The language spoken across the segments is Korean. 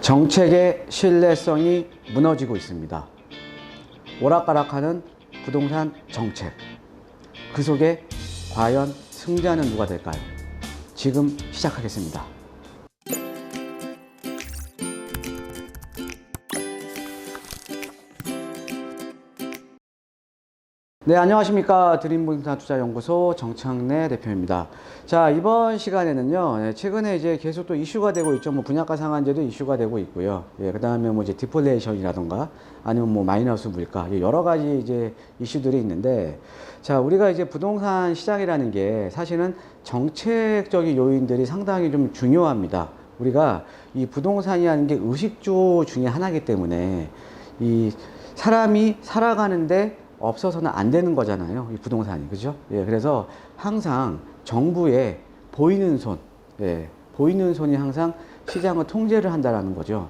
정책의 신뢰성이 무너지고 있습니다. 오락가락하는 부동산 정책. 그 속에 과연 승자는 누가 될까요? 지금 시작하겠습니다. 네, 안녕하십니까. 드림부동산 투자연구소 정창래 대표입니다. 자, 이번 시간에는요, 최근에 이제 계속 또 이슈가 되고 있죠. 뭐 분양가 상한제도 이슈가 되고 있고요. 그 다음에 뭐 이제 디플레이션이라던가 아니면 뭐 마이너스 물가, 여러 가지 이제 이슈들이 있는데, 자, 우리가 이제 부동산 시장이라는 게 사실은 정책적인 요인들이 상당히 좀 중요합니다. 우리가 이 부동산이라는 게 의식주 중에 하나이기 때문에 이 사람이 살아가는데 없어서는 안 되는 거잖아요. 이 부동산이. 그죠? 그래서 항상 정부의 보이는 손, 보이는 손이 항상 시장을 통제를 한다라는 거죠.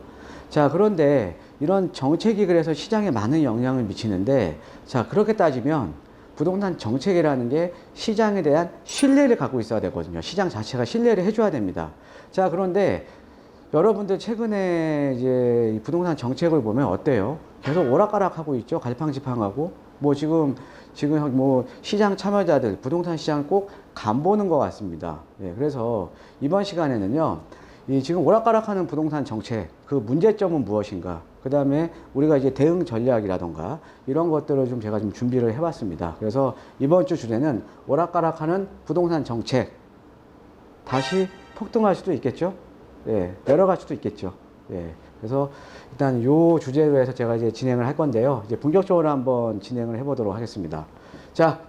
자, 그런데 이런 정책이 그래서 시장에 많은 영향을 미치는데, 자, 그렇게 따지면 부동산 정책이라는 게 시장에 대한 신뢰를 갖고 있어야 되거든요. 시장 자체가 신뢰를 해줘야 됩니다. 자, 그런데 여러분들 최근에 이제 부동산 정책을 보면 어때요? 계속 오락가락하고 있죠. 갈팡질팡하고. 뭐 지금 뭐 시장 참여자들, 부동산 시장 꼭 간보는 것 같습니다. 그래서 이번 시간에는요, 이 지금 오락가락하는 부동산 정책, 그 문제점은 무엇인가? 그 다음에 우리가 이제 대응 전략이라던가 이런 것들을 좀 제가 좀 준비를 해봤습니다. 그래서 이번 주 주제는 오락가락하는 부동산 정책. 다시 폭등할 수도 있겠죠? 내려갈 수도 있겠죠. 그래서 일단 요 주제로 해서 제가 이제 진행을 할 건데요. 이제 본격적으로 한번 진행을 해보도록 하겠습니다. 자,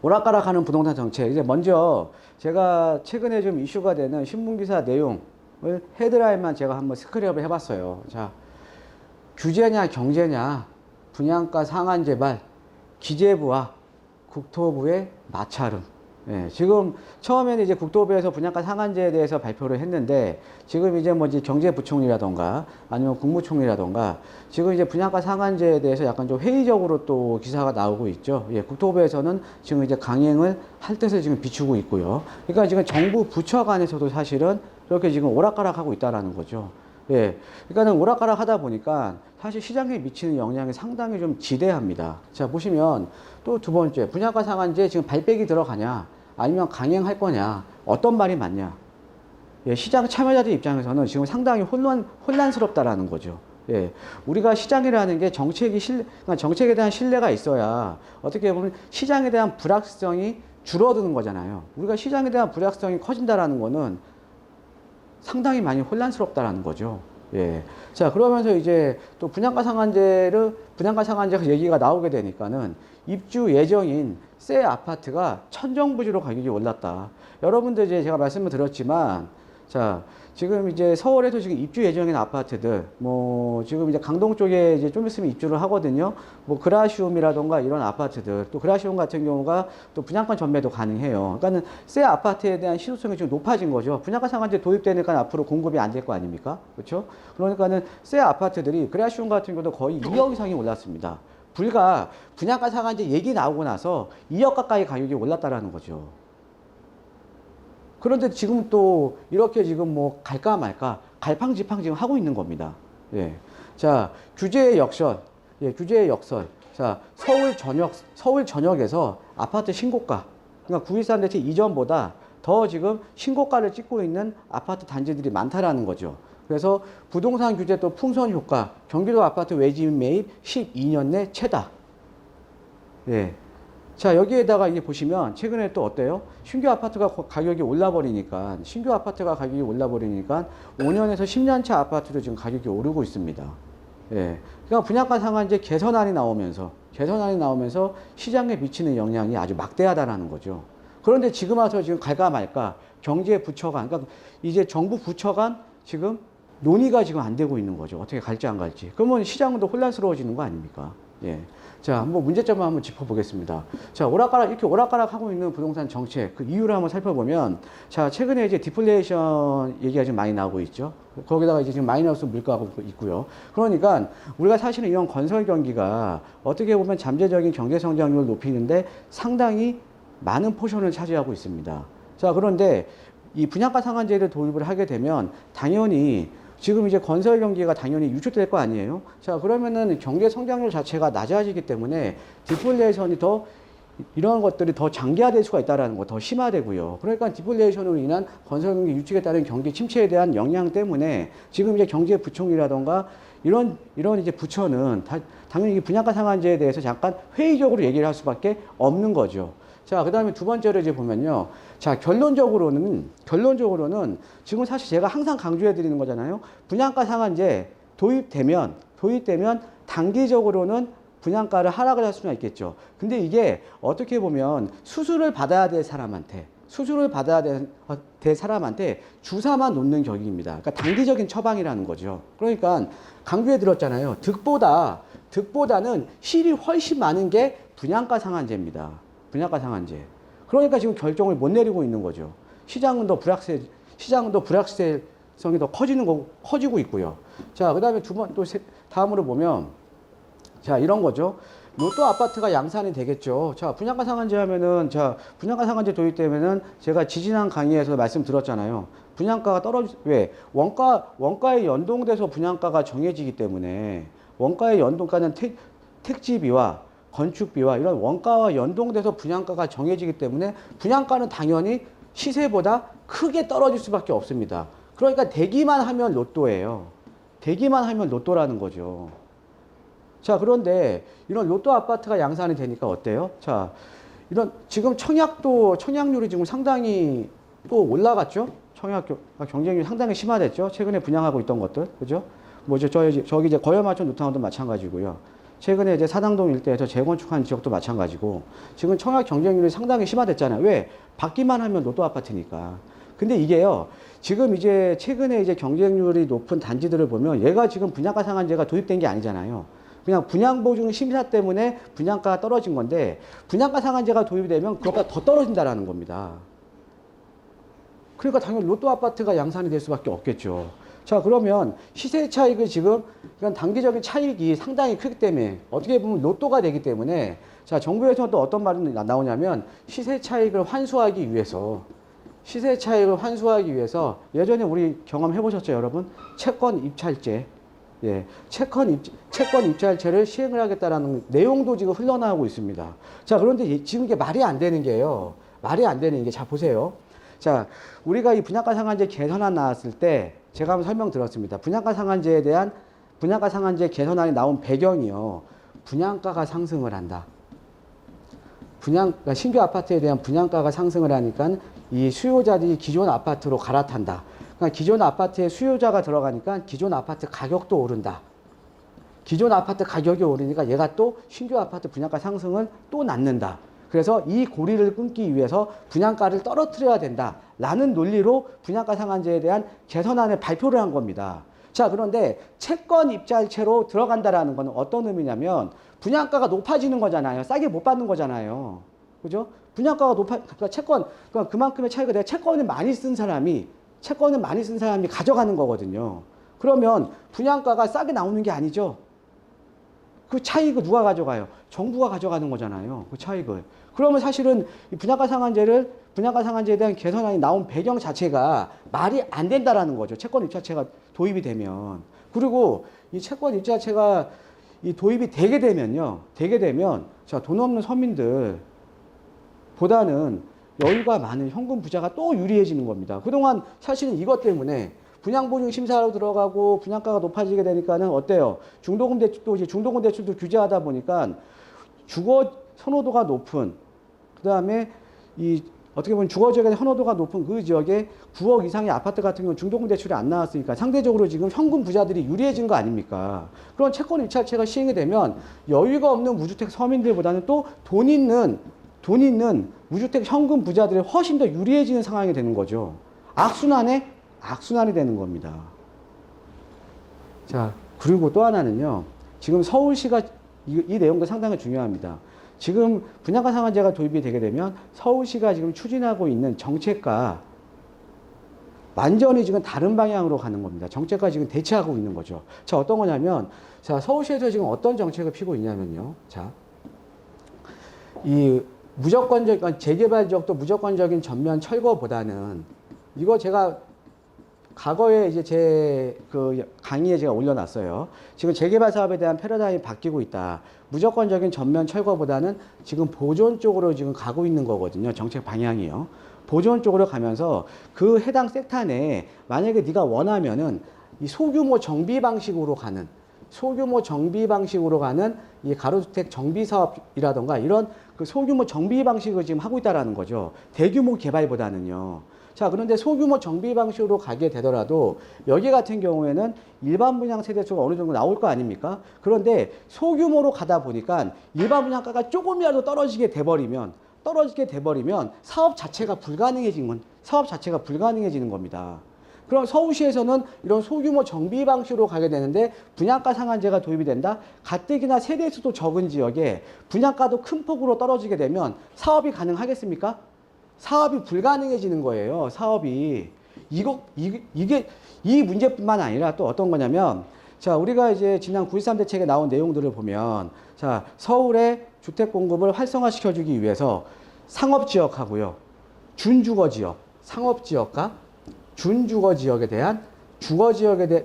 오락가락하는 부동산 정책. 이제 먼저 제가 최근에 좀 이슈가 되는 신문기사 내용을 헤드라인만 제가 한번 스크랩을 해봤어요. 자, 규제냐 경제냐, 분양가 상한 제발, 기재부와 국토부의 마찰은. 지금 처음에는 이제 국토부에서 분양가 상한제에 대해서 발표를 했는데, 지금 이제 뭐 이제 경제부총리라던가 아니면 국무총리라던가 지금 이제 분양가 상한제에 대해서 약간 좀 회의적으로 또 기사가 나오고 있죠. 국토부에서는 지금 이제 강행을 할 뜻을 지금 비추고 있고요. 그러니까 지금 정부 부처 간에서도 사실은 이렇게 지금 오락가락하고 있다라는 거죠. 그러니까는 오락가락 하다 보니까 사실 시장에 미치는 영향이 상당히 좀 지대합니다. 자, 보시면 또 두 번째, 분양가 상한제 지금 발백이 들어가냐, 아니면 강행할 거냐, 어떤 말이 맞냐. 시장 참여자들 입장에서는 지금 상당히 혼란스럽다라는 거죠. 우리가 시장이라는 게 그러니까 정책에 대한 신뢰가 있어야 어떻게 보면 시장에 대한 불확실성이 줄어드는 거잖아요. 우리가 시장에 대한 불확실성이 커진다라는 거는 상당히 많이 혼란스럽다라는 거죠. 자, 그러면서 이제 또 분양가 상한제가 얘기가 나오게 되니까는 입주 예정인 새 아파트가 천정부지로 가격이 올랐다. 여러분들 이제 제가 말씀을 드렸지만, 자, 지금 이제 서울에서 지금 입주 예정인 아파트들, 뭐, 지금 이제 강동 쪽에 이제 좀 있으면 입주를 하거든요. 뭐, 그라시움이라던가 이런 아파트들, 또 그라시움 같은 경우가 또 분양권 전매도 가능해요. 그러니까는 새 아파트에 대한 실효성이 지금 높아진 거죠. 분양가 상한제 도입되니까 앞으로 공급이 안 될 거 아닙니까? 그렇죠? 그러니까는 새 아파트들이 그라시움 같은 경우도 거의 2억 이상이 올랐습니다. 불과 분양가 상한제 얘기 나오고 나서 2억 가까이 가격이 올랐다라는 거죠. 그런데 지금 또 이렇게 지금 뭐 갈까 말까 갈팡질팡 지금 하고 있는 겁니다. 자, 규제의 역설. 규제의 역설. 자, 서울 전역에서 아파트 신고가. 그러니까 9.13 대책 이전보다 더 지금 신고가를 찍고 있는 아파트 단지들이 많다라는 거죠. 그래서 부동산 규제 또 풍선 효과, 경기도 아파트 외지 매입 12년 내 최다. 자, 여기에다가 이제 보시면 최근에 또 어때요? 신규 아파트가 가격이 올라버리니까 5년에서 10년 차 아파트도 지금 가격이 오르고 있습니다. 그러니까 분양가 상한제 개선안이 나오면서 시장에 미치는 영향이 아주 막대하다라는 거죠. 그런데 지금 와서 지금 갈까 말까 경제 부처 간, 그러니까 이제 정부 부처 간 지금 논의가 지금 안 되고 있는 거죠. 어떻게 갈지 안 갈지. 그러면 시장도 혼란스러워지는 거 아닙니까? 자, 한번 문제점을 한번 짚어보겠습니다. 자, 이렇게 오락가락 하고 있는 부동산 정책, 그 이유를 한번 살펴보면, 자, 최근에 이제 디플레이션 얘기가 좀 많이 나오고 있죠. 거기다가 이제 지금 마이너스 물가가 있고요. 그러니까 우리가 사실은 이런 건설 경기가 어떻게 보면 잠재적인 경제 성장률을 높이는데 상당히 많은 포션을 차지하고 있습니다. 자, 그런데 이 분양가 상한제를 도입을 하게 되면 당연히 지금 이제 건설 경기가 당연히 유축될 거 아니에요. 자, 그러면은 경제 성장률 자체가 낮아지기 때문에 디플레이션이 더 이런 것들이 더 장기화될 수가 있다는 거, 더 심화되고요. 그러니까 디플레이션으로 인한 건설 경기 유축에 따른 경기 침체에 대한 영향 때문에 지금 이제 경제부총리라던가 이런 이제 부처는 당연히 이 분양가 상한제에 대해서 잠깐 회의적으로 얘기를 할 수밖에 없는 거죠. 자, 그 다음에 두 번째로 이제 보면요. 자, 결론적으로는 지금 사실 제가 항상 강조해 드리는 거잖아요. 분양가 상한제 도입되면 단기적으로는 분양가를 하락을 할 수는 있겠죠. 근데 이게 어떻게 보면 수수료를 받아야 될 사람한테 주사만 놓는 격입니다. 그러니까 단기적인 처방이라는 거죠. 그러니까 강조해 드렸잖아요. 득보다는 실이 훨씬 많은 게 분양가 상한제입니다. 분양가 상한제. 그러니까 지금 결정을 못 내리고 있는 거죠. 시장은 더 불확실성이 더 커지고 있고요. 자, 그 다음에 다음으로 보면, 자, 이런 거죠. 로또 아파트가 양산이 되겠죠. 자, 분양가 상한제 하면은, 분양가 상한제 도입되면은 제가 지지난 강의에서 말씀드렸잖아요. 분양가가 왜? 원가에 연동돼서 분양가가 정해지기 때문에, 원가에 연동가는 택지비와 건축비와 이런 원가와 연동돼서 분양가가 정해지기 때문에 분양가는 당연히 시세보다 크게 떨어질 수밖에 없습니다. 그러니까 되기만 하면 로또예요. 되기만 하면 로또라는 거죠. 자, 그런데 이런 로또 아파트가 양산이 되니까 어때요? 자, 지금 청약률이 지금 상당히 또 올라갔죠? 경쟁률이 상당히 심화됐죠? 최근에 분양하고 있던 것들. 그죠? 저기 이제 거열마천 노타운도 마찬가지고요. 최근에 이제 사당동 일대에서 재건축한 지역도 마찬가지고 지금 청약 경쟁률이 상당히 심화됐잖아요. 왜? 받기만 하면 로또 아파트니까. 근데 이게요. 지금 이제 최근에 이제 경쟁률이 높은 단지들을 보면 얘가 지금 분양가 상한제가 도입된 게 아니잖아요. 그냥 분양보증 심사 때문에 분양가가 떨어진 건데 분양가 상한제가 도입이 되면 그것보다 더 떨어진다라는 겁니다. 그러니까 당연히 로또 아파트가 양산이 될 수밖에 없겠죠. 자, 그러면 시세 차익을 지금 단기적인 차익이 상당히 크기 때문에 어떻게 보면 로또가 되기 때문에 자, 정부에서 또 어떤 말이 나오냐면 시세 차익을 환수하기 위해서 예전에 우리 경험해 보셨죠, 여러분? 채권 입찰제. 예. 채권 입찰제를 시행을 하겠다라는 내용도 지금 흘러나오고 있습니다. 자, 그런데 지금 이게 말이 안 되는 게요. 자, 보세요. 자, 우리가 이 분양가 상한제 개선안 나왔을 때 제가 한번 설명드렸습니다. 분양가 상한제 개선안이 나온 배경이요. 분양가가 상승을 한다. 신규 아파트에 대한 분양가가 상승을 하니까 이 수요자들이 기존 아파트로 갈아탄다. 그러니까 기존 아파트에 수요자가 들어가니까 기존 아파트 가격도 오른다. 기존 아파트 가격이 오르니까 얘가 또 신규 아파트 분양가 상승을 또 낳는다. 그래서 이 고리를 끊기 위해서 분양가를 떨어뜨려야 된다라는 논리로 분양가 상한제에 대한 개선안을 발표를 한 겁니다. 자, 그런데 채권 입찰채로 들어간다라는 건 어떤 의미냐면 분양가가 높아지는 거잖아요. 싸게 못 받는 거잖아요. 그죠? 분양가가 그러니까 그만큼의 차이가 내가 채권을 많이 쓴 사람이 가져가는 거거든요. 그러면 분양가가 싸게 나오는 게 아니죠. 그 차익을 누가 가져가요? 정부가 가져가는 거잖아요. 그 차익을. 그러면 사실은 이 분양가 상한제에 대한 개선안이 나온 배경 자체가 말이 안 된다라는 거죠. 채권 입찰제가 도입이 되면. 그리고 이 채권 입찰제가 도입이 되게 되면, 자, 돈 없는 서민들보다는 여유가 많은 현금 부자가 또 유리해지는 겁니다. 그동안 사실은 이것 때문에 분양보증 심사로 들어가고 분양가가 높아지게 되니까는 어때요? 중도금 대출도 규제하다 보니까 주거 선호도가 높은, 그 다음에 어떻게 보면 주거 지역의 선호도가 높은 그 지역에 9억 이상의 아파트 같은 경우는 중도금 대출이 안 나왔으니까 상대적으로 지금 현금 부자들이 유리해진 거 아닙니까? 그런 채권 입찰제가 시행이 되면 여유가 없는 무주택 서민들보다는 또 돈 있는 무주택 현금 부자들이 훨씬 더 유리해지는 상황이 되는 거죠. 악순환이 되는 겁니다. 자, 그리고 또 하나는요. 지금 서울시가 이 내용도 상당히 중요합니다. 지금 분양가 상한제가 도입이 되게 되면 서울시가 지금 추진하고 있는 정책과 완전히 지금 다른 방향으로 가는 겁니다. 정책과 지금 대치하고 있는 거죠. 자, 어떤 거냐면, 자, 서울시에서 지금 어떤 정책을 피고 있냐면요. 자, 재개발 지역도 무조건적인 전면 철거보다는 이거 제가 과거에 이제 제 그 강의에 제가 올려놨어요. 지금 재개발 사업에 대한 패러다임이 바뀌고 있다. 무조건적인 전면 철거보다는 지금 보존 쪽으로 지금 가고 있는 거거든요. 정책 방향이요. 보존 쪽으로 가면서 그 해당 섹터 내에 만약에 네가 원하면은 이 소규모 정비 방식으로 가는 이 가로주택 정비 사업이라던가 이런 그 소규모 정비 방식을 지금 하고 있다라는 거죠. 대규모 개발보다는요. 자, 그런데 소규모 정비 방식으로 가게 되더라도 여기 같은 경우에는 일반 분양 세대수가 어느 정도 나올 거 아닙니까? 그런데 소규모로 가다 보니까 일반 분양가가 조금이라도 떨어지게 돼버리면 사업 자체가 불가능해지는 겁니다. 그럼 서울시에서는 이런 소규모 정비 방식으로 가게 되는데 분양가 상한제가 도입이 된다? 가뜩이나 세대수도 적은 지역에 분양가도 큰 폭으로 떨어지게 되면 사업이 가능하겠습니까? 사업이 불가능해지는 거예요. 사업이. 이게 이 문제뿐만 아니라 또 어떤 거냐면, 자, 우리가 이제 지난 9.13 대책에 나온 내용들을 보면, 자, 서울의 주택 공급을 활성화시켜주기 위해서 상업지역하고요, 준주거지역, 상업지역과 준주거지역에 대한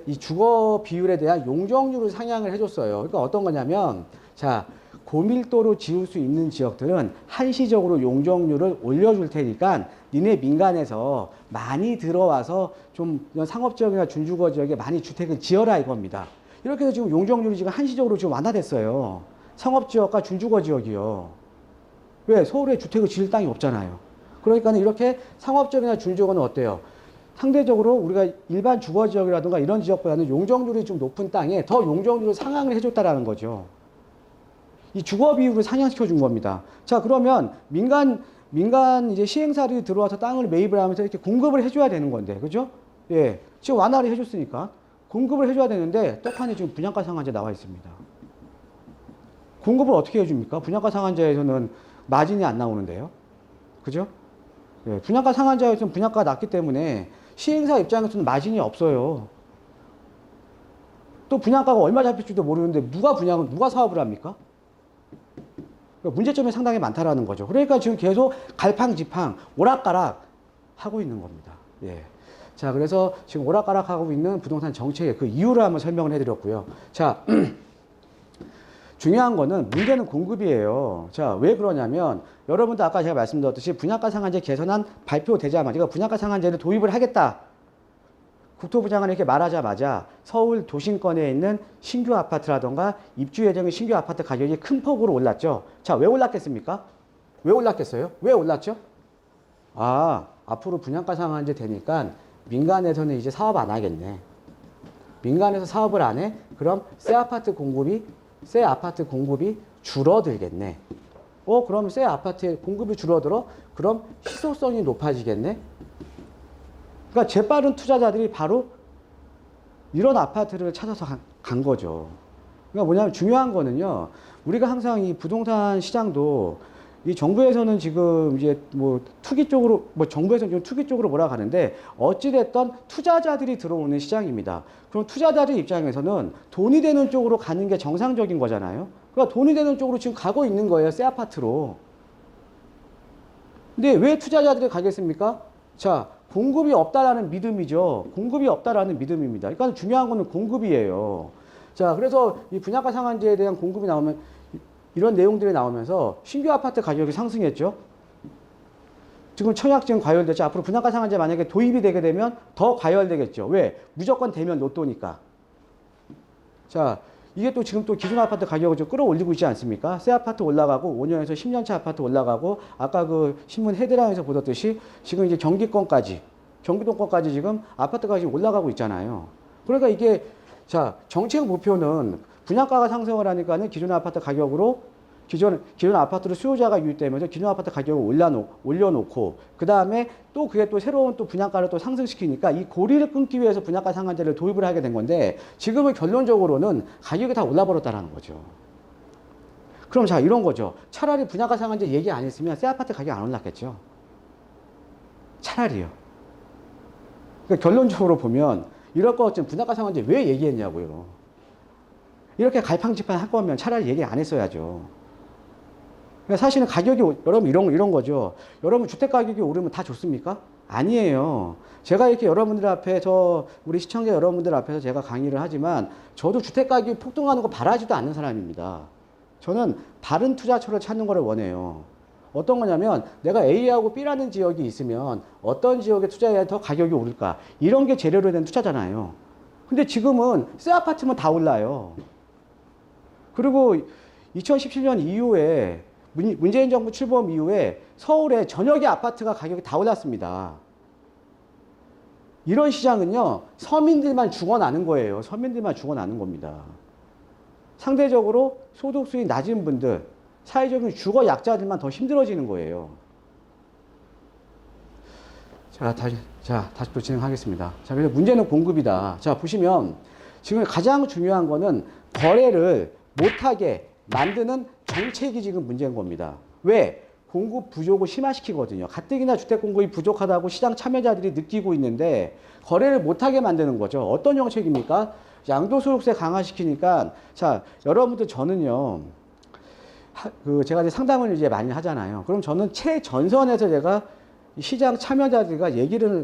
이 주거 비율에 대한 용적률을 상향을 해줬어요. 그러니까 어떤 거냐면, 자, 고밀도로 지을 수 있는 지역들은 한시적으로 용적률을 올려줄 테니까 니네 민간에서 많이 들어와서 좀 상업지역이나 준주거지역에 많이 주택을 지어라 이겁니다. 이렇게 해서 지금 용적률이 지금 한시적으로 지금 완화됐어요. 상업지역과 준주거지역이요. 왜? 서울에 주택을 지을 땅이 없잖아요. 그러니까 이렇게 상업지역이나 준주거는 어때요? 상대적으로 우리가 일반 주거지역이라든가 이런 지역보다는 용적률이 좀 높은 땅에 더 용적률을 상향을 해줬다라는 거죠. 이 주거 비율을 상향시켜 준 겁니다. 자, 그러면 민간 이제 시행사들이 들어와서 땅을 매입을 하면서 이렇게 공급을 해줘야 되는 건데, 그죠? 예. 지금 완화를 해줬으니까 공급을 해줘야 되는데 떡하니 지금 분양가 상한제 나와 있습니다. 공급을 어떻게 해줍니까? 분양가 상한제에서는 마진이 안 나오는데요. 그죠? 예. 분양가 상한제에서는 분양가가 낮기 때문에 시행사 입장에서는 마진이 없어요. 또 분양가가 얼마 잡힐지도 모르는데 누가 사업을 합니까? 문제점이 상당히 많다라는 거죠. 그러니까 지금 계속 갈팡질팡, 오락가락 하고 있는 겁니다. 예. 자, 그래서 지금 오락가락 하고 있는 부동산 정책의 그 이유를 한번 설명을 해드렸고요. 자, 중요한 거는 문제는 공급이에요. 자, 왜 그러냐면 여러분도 아까 제가 말씀드렸듯이 분양가 상한제 개선안 발표되자마자 이거 분양가 상한제를 도입을 하겠다. 국토부 장관이 이렇게 말하자마자 서울 도심권에 있는 신규 아파트라던가 입주 예정의 신규 아파트 가격이 큰 폭으로 올랐죠. 자, 왜 올랐겠습니까? 왜 올랐겠어요? 왜 올랐죠? 아, 앞으로 분양가 상한제 되니까 민간에서는 이제 사업 안 하겠네. 민간에서 사업을 안 해? 그럼 새 아파트 공급이 줄어들겠네. 그럼 새 아파트의 공급이 줄어들어? 그럼 희소성이 높아지겠네? 그러니까 재빠른 투자자들이 바로 이런 아파트를 찾아서 간 거죠. 그러니까 뭐냐면 중요한 거는요. 우리가 항상 이 부동산 시장도 이 정부에서는 지금 이제 뭐 투기 쪽으로 정부에서는 지금 투기 쪽으로 몰아가는데 어찌됐든 투자자들이 들어오는 시장입니다. 그럼 투자자들 입장에서는 돈이 되는 쪽으로 가는 게 정상적인 거잖아요. 그러니까 돈이 되는 쪽으로 지금 가고 있는 거예요. 새 아파트로. 근데 왜 투자자들이 가겠습니까? 자, 공급이 없다라는 믿음이죠. 공급이 없다라는 믿음입니다. 그러니까 중요한 거는 공급이에요. 자, 그래서 이 분양가 상한제에 대한 공급이 나오면 이런 내용들이 나오면서 신규 아파트 가격이 상승했죠. 지금 청약증 과열됐죠. 앞으로 분양가 상한제 만약에 도입이 되게 되면 더 과열되겠죠. 왜? 무조건 되면 로또니까. 자, 이게 또 지금 또 기존 아파트 가격을 좀 끌어올리고 있지 않습니까? 새 아파트 올라가고 5년에서 10년차 아파트 올라가고 아까 그 신문 헤드라인에서 보셨듯이 지금 이제 경기도권까지 지금 아파트 가격이 올라가고 있잖아요. 그러니까 이게 자, 정책 목표는 분양가가 상승을 하니까는 기존 아파트 가격으로 기존 아파트로 수요자가 유입되면서 기존 아파트 가격을 올려놓고 그 다음에 또 그게 또 새로운 또 분양가를 또 상승시키니까 이 고리를 끊기 위해서 분양가 상한제를 도입을 하게 된 건데 지금은 결론적으로는 가격이 다 올라버렸다는 거죠. 그럼 자, 이런 거죠. 차라리 분양가 상한제 얘기 안 했으면 새 아파트 가격이 안 올랐겠죠. 차라리요. 그러니까 결론적으로 보면 이럴 것 같으면 분양가 상한제 왜 얘기했냐고요. 이렇게 갈팡질팡 할 거면 차라리 얘기 안 했어야죠. 사실은 가격이, 여러분 이런 거죠. 여러분 주택 가격이 오르면 다 좋습니까? 아니에요. 제가 이렇게 여러분들 앞에서, 우리 시청자 여러분들 앞에서 제가 강의를 하지만 저도 주택가격이 폭등하는 거 바라지도 않는 사람입니다. 저는 바른 투자처를 찾는 거를 원해요. 어떤 거냐면 내가 A하고 B라는 지역이 있으면 어떤 지역에 투자해야 더 가격이 오를까? 이런 게 재료로 된 투자잖아요. 근데 지금은 새 아파트면 다 올라요. 그리고 2017년 이후에 문재인 정부 출범 이후에 서울에 전역의 아파트가 가격이 다 올랐습니다. 이런 시장은요, 서민들만 죽어나는 거예요. 서민들만 죽어나는 겁니다. 상대적으로 소득 수준이 낮은 분들, 사회적인 주거 약자들만 더 힘들어지는 거예요. 다시 또 진행하겠습니다. 자, 그래서 문제는 공급이다. 자, 보시면 지금 가장 중요한 거는 거래를 못하게 만드는 정책이 지금 문제인 겁니다. 왜? 공급 부족을 심화시키거든요. 가뜩이나 주택 공급이 부족하다고 시장 참여자들이 느끼고 있는데 거래를 못하게 만드는 거죠. 어떤 정책입니까? 양도소득세 강화시키니까, 자, 여러분들 저는요, 제가 이제 상담을 이제 많이 하잖아요. 그럼 저는 최전선에서 제가 시장 참여자들과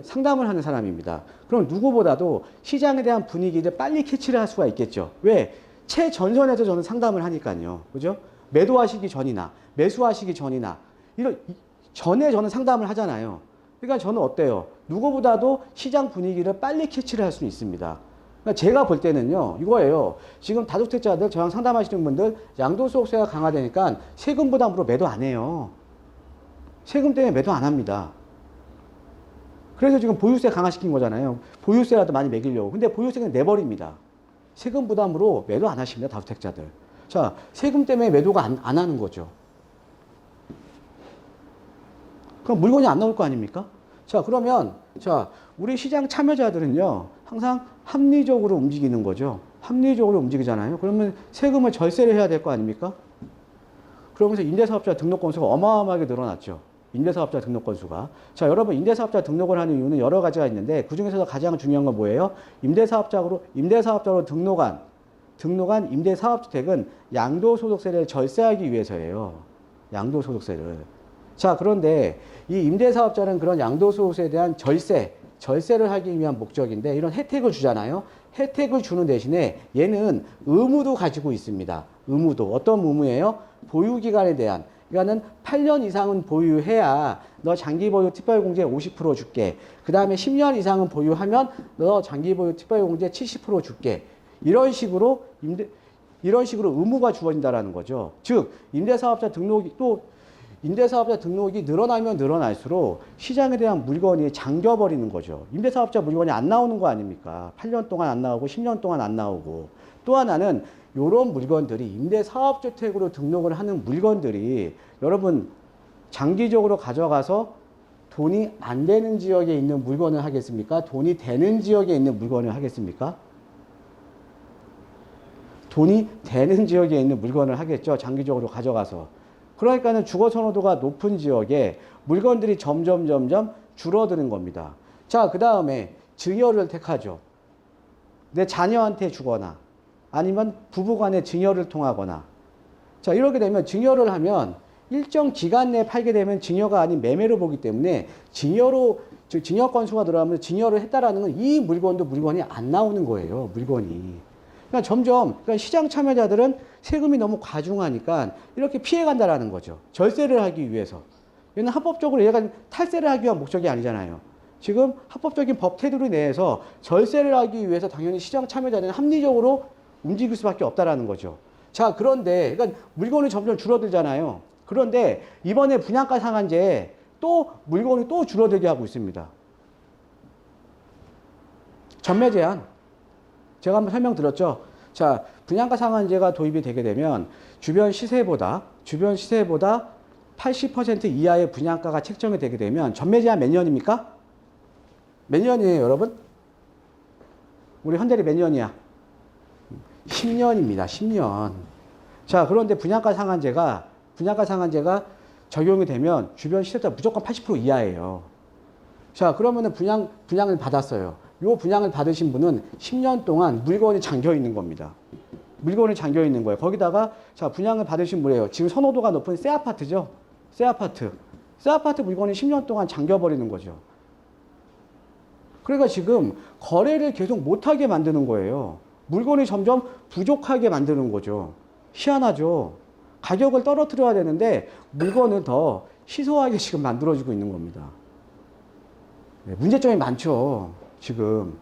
상담을 하는 사람입니다. 그럼 누구보다도 시장에 대한 분위기를 빨리 캐치를 할 수가 있겠죠. 왜? 최전선에서 저는 상담을 하니까요. 그죠? 매도하시기 전이나, 매수하시기 전이나, 전에 저는 상담을 하잖아요. 그러니까 저는 어때요? 누구보다도 시장 분위기를 빨리 캐치를 할 수 있습니다. 그러니까 제가 볼 때는요, 이거예요. 지금 다주택자들, 저랑 상담하시는 분들, 양도소득세가 강화되니까 세금 부담으로 매도 안 해요. 세금 때문에 매도 안 합니다. 그래서 지금 보유세 강화시킨 거잖아요. 보유세라도 많이 매기려고. 근데 보유세는 내버립니다. 세금 부담으로 매도 안 하십니다, 다주택자들. 자, 세금 때문에 매도가 안 하는 거죠. 그럼 물건이 안 나올 거 아닙니까? 자, 그러면, 우리 시장 참여자들은요, 항상 합리적으로 움직이는 거죠. 합리적으로 움직이잖아요. 그러면 세금을 절세를 해야 될 거 아닙니까? 그러면서 임대사업자 등록 건수가 어마어마하게 늘어났죠. 임대사업자 등록 건수가. 자, 여러분, 임대사업자 등록을 하는 이유는 여러 가지가 있는데, 그 중에서도 가장 중요한 건 뭐예요? 임대사업자로 등록한 임대사업주택은 양도소득세를 절세하기 위해서예요. 양도소득세를. 자, 그런데 이 임대사업자는 그런 양도소득세에 대한 절세를 하기 위한 목적인데 이런 혜택을 주잖아요. 혜택을 주는 대신에 얘는 의무도 가지고 있습니다. 의무도. 어떤 의무예요? 보유기간에 대한. 그러니까는 8년 이상은 보유해야 너 장기보유 특별공제 50% 줄게. 그 다음에 10년 이상은 보유하면 너 장기보유 특별공제 70% 줄게. 이런 식으로 의무가 주어진다라는 거죠. 즉, 임대사업자 등록이 늘어나면 늘어날수록 시장에 대한 물건이 잠겨버리는 거죠. 임대사업자 물건이 안 나오는 거 아닙니까? 8년 동안 안 나오고 10년 동안 안 나오고. 또 하나는 이런 물건들이 임대사업주택으로 등록을 하는 물건들이 여러분 장기적으로 가져가서 돈이 안 되는 지역에 있는 물건을 하겠습니까? 돈이 되는 지역에 있는 물건을 하겠습니까? 돈이 되는 지역에 있는 물건을 하겠죠. 장기적으로 가져가서. 그러니까는 주거 선호도가 높은 지역에 물건들이 점점 줄어드는 겁니다. 자, 그 다음에 증여를 택하죠. 내 자녀한테 주거나 아니면 부부간에 증여를 통하거나. 자, 이렇게 되면 증여를 하면 일정 기간 내에 팔게 되면 증여가 아닌 매매로 보기 때문에 증여 건수가 늘어나면 증여를 했다라는 건 이 물건이 안 나오는 거예요. 물건이. 그러니까 시장 참여자들은 세금이 너무 과중하니까 이렇게 피해간다라는 거죠. 절세를 하기 위해서. 얘는 합법적으로 얘가 탈세를 하기 위한 목적이 아니잖아요. 지금 합법적인 법 테두리 내에서 절세를 하기 위해서 당연히 시장 참여자들은 합리적으로 움직일 수밖에 없다라는 거죠. 자, 그런데 그러니까 물건이 점점 줄어들잖아요. 그런데 이번에 분양가 상한제에 또 물건이 또 줄어들게 하고 있습니다. 전매 제한. 제가 한번 설명드렸죠. 자, 분양가 상한제가 도입이 되게 되면 주변 시세보다 80% 이하의 분양가가 책정이 되게 되면 전매 제한 몇 년입니까? 몇 년이에요, 여러분? 우리 현대리 몇 년이야? 10년입니다. 10년. 자, 그런데 분양가 상한제가 적용이 되면 주변 시세보다 무조건 80% 이하예요. 자, 그러면은 분양을 받았어요. 요 분양을 받으신 분은 10년 동안 물건이 잠겨 있는 겁니다. 물건이 잠겨 있는 거예요. 거기다가 자, 분양을 받으신 분이에요. 지금 선호도가 높은 새 아파트죠. 새 아파트 물건이 10년 동안 잠겨 버리는 거죠. 그러니까 지금 거래를 계속 못하게 만드는 거예요. 물건이 점점 부족하게 만드는 거죠. 희한하죠. 가격을 떨어뜨려야 되는데 물건은 더 희소하게 지금 만들어지고 있는 겁니다. 네, 문제점이 많죠. 지금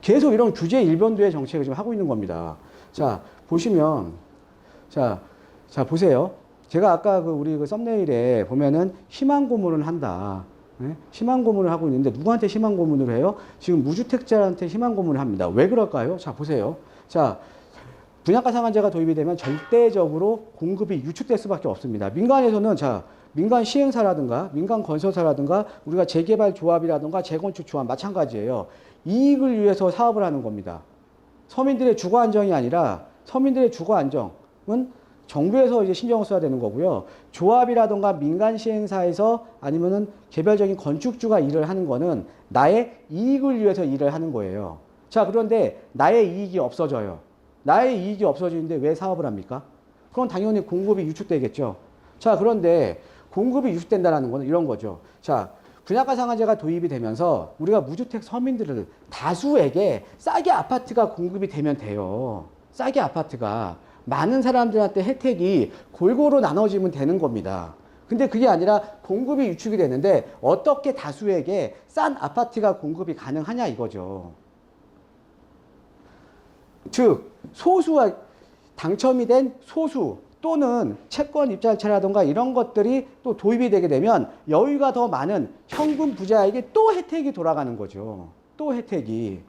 계속 이런 규제 일변도의 정책을 지금 하고 있는 겁니다. 자, 보시면 자 보세요. 제가 아까 우리 썸네일에 보면은 희망 고문을 한다. 네? 희망 고문을 하고 있는데 누구한테 희망 고문을 해요? 지금 무주택자한테 희망 고문을 합니다. 왜 그럴까요? 자, 보세요. 자, 분양가 상한제가 도입이 되면 절대적으로 공급이 유축될 수밖에 없습니다. 민간에서는 자, 민간 시행사라든가 민간 건설사라든가 우리가 재개발 조합이라든가 재건축 조합 마찬가지예요. 이익을 위해서 사업을 하는 겁니다. 서민들의 주거 안정이 아니라 서민들의 주거 안정은 정부에서 이제 신경을 써야 되는 거고요. 조합이라든가 민간 시행사에서 아니면은 개별적인 건축주가 일을 하는 거는 나의 이익을 위해서 일을 하는 거예요. 자, 그런데 나의 이익이 없어져요. 나의 이익이 없어지는데 왜 사업을 합니까? 그럼 당연히 공급이 유축되겠죠. 자, 그런데 공급이 유축된다는 거는 이런 거죠. 자, 분양가 상한제가 도입이 되면서 우리가 무주택 서민들을 다수에게 싸게 아파트가 공급이 되면 돼요. 싸게 아파트가. 많은 사람들한테 혜택이 골고루 나눠지면 되는 겁니다. 근데 그게 아니라 공급이 유축이 되는데 어떻게 다수에게 싼 아파트가 공급이 가능하냐 이거죠. 즉, 소수와 당첨이 된 소수 또는 채권 입찰차라든가 이런 것들이 또 도입이 되게 되면 여유가 더 많은 현금 부자에게 또 혜택이 돌아가는 거죠. 또 혜택이.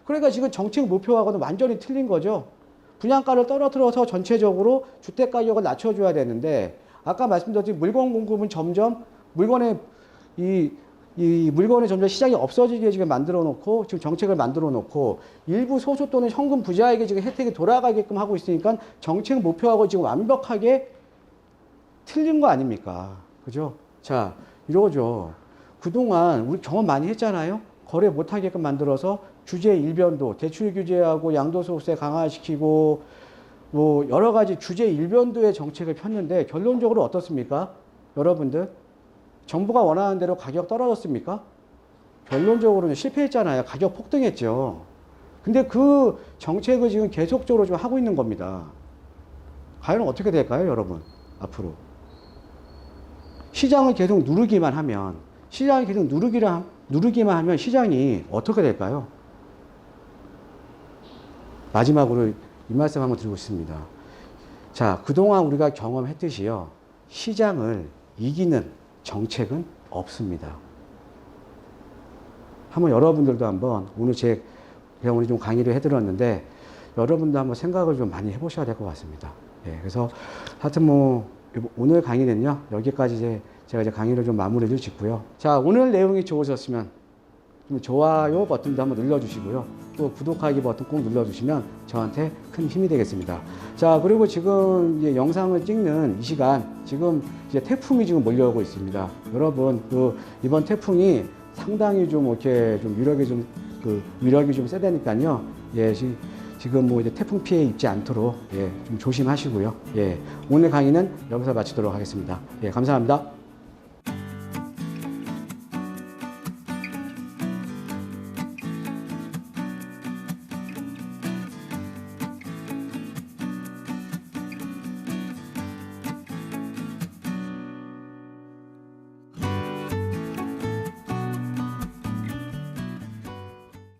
그러니까 지금 정책 목표하고는 완전히 틀린 거죠. 분양가를 떨어뜨려서 전체적으로 주택 가격을 낮춰줘야 되는데 아까 말씀드렸듯이 물건 공급은 점점 물건의 물건이 점점 시장이 없어지게 지금 만들어 놓고 지금 정책을 만들어 놓고 일부 소수 또는 현금 부자에게 지금 혜택이 돌아가게끔 하고 있으니까 정책 목표하고 지금 완벽하게 틀린 거 아닙니까? 그죠? 자, 이러죠. 그동안 우리 경험 많이 했잖아요. 거래 못하게끔 만들어서 규제 일변도, 대출 규제하고 양도소득세 강화시키고 뭐 여러 가지 규제 일변도의 정책을 폈는데 결론적으로 어떻습니까? 여러분들 정부가 원하는 대로 가격 떨어졌습니까? 결론적으로는 실패했잖아요. 가격 폭등했죠. 근데 그 정책을 지금 계속적으로 좀 하고 있는 겁니다. 과연 어떻게 될까요, 여러분? 앞으로. 시장을 계속 누르기만 하면 시장이 어떻게 될까요? 마지막으로 이 말씀 한번 드리고 싶습니다. 자, 그동안 우리가 경험했듯이요. 시장을 이기는 정책은 없습니다. 한번 여러분들도 한번 오늘 그냥 오늘 좀 강의를 해드렸는데 여러분도 한번 생각을 좀 많이 해보셔야 될 것 같습니다. 예, 그래서 하여튼 뭐 오늘 강의는요 여기까지 제가 이제 강의를 좀 마무리를 짓고요. 자, 오늘 내용이 좋으셨으면 좀 좋아요 버튼도 한번 눌러주시고요. 또 구독하기 버튼 꼭 눌러주시면 저한테 큰 힘이 되겠습니다. 자, 그리고 지금 이제 영상을 찍는 이 시간 지금 이제 태풍이 지금 몰려오고 있습니다. 여러분 이번 태풍이 상당히 좀 이렇게 좀 위력이 좀 세다니까요. 예, 지금 뭐 이제 태풍 피해 입지 않도록 좀 조심하시고요. 예, 오늘 강의는 여기서 마치도록 하겠습니다. 예, 감사합니다.